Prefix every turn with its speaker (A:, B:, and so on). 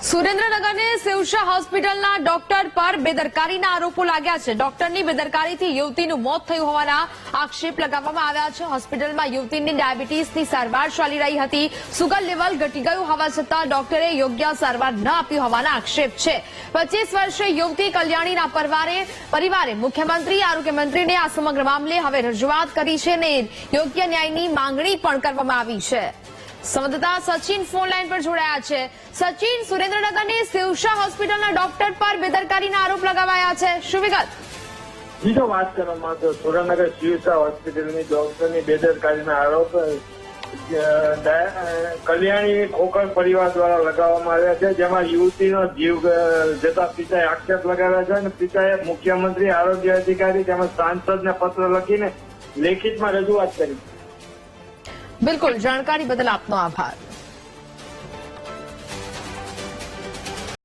A: સુરેન્દ્રનગરની શિવશા હોસ્પિટલના ડોક્ટર પર બેદરકારીના આરોપો લાગ્યા છે। ડોક્ટરની બેદરકારીથી યુવતીનું મોત થયું હોવાના આક્ષેપ લગાવવામાં આવ્યા છે। હોસ્પિટલમાં યુવતીની ડાયાબિટીસની સારવાર ચાલી રહી હતી। સુગર લેવલ ઘટી ગયું હોવા છતાં ડોક્ટરે યોગ્ય સારવાર ન આપી હોવાના આક્ષેપ છે। 25 વર્ષીય યુવતી કલ્યાણીના પરિવારે મુખ્યમંત્રી આરોગ્ય મંત્રીને આ સમગ્ર મામલે હવે રજૂઆત કરી છે અને યોગ્ય ન્યાયની માંગણી પણ કરવામાં આવી છે। સંવાદદાતા સચિન ફોન લાઈન પર જોડાયા છે। સચિન, સુરેન્દ્રનગરની શિવશા હોસ્પિટલના ડોક્ટર પર બેદરકારીના આરોપ લગાવાયા છે, શું વિગત?
B: બીજો વાત કરવામાં તો સુરેન્દ્રનગર શિવશા હોસ્પિટલની ડોક્ટરની બેદરકારીના આરોપ કલ્યાણી ખોખર પરિવાર દ્વારા લગાવવામાં આવ્યા છે, જેમાં યુવતીનો જીવ જતા પિતાએ આક્ષેપ લગાવ્યા છે અને પિતાએ મુખ્યમંત્રી, આરોગ્ય અધિકારી તેમજ સાંસદને પત્ર લખીને લેખિતમાં રજૂઆત કરી।
A: બિલકુલ, જાણકારી બદલ આપનો આભાર।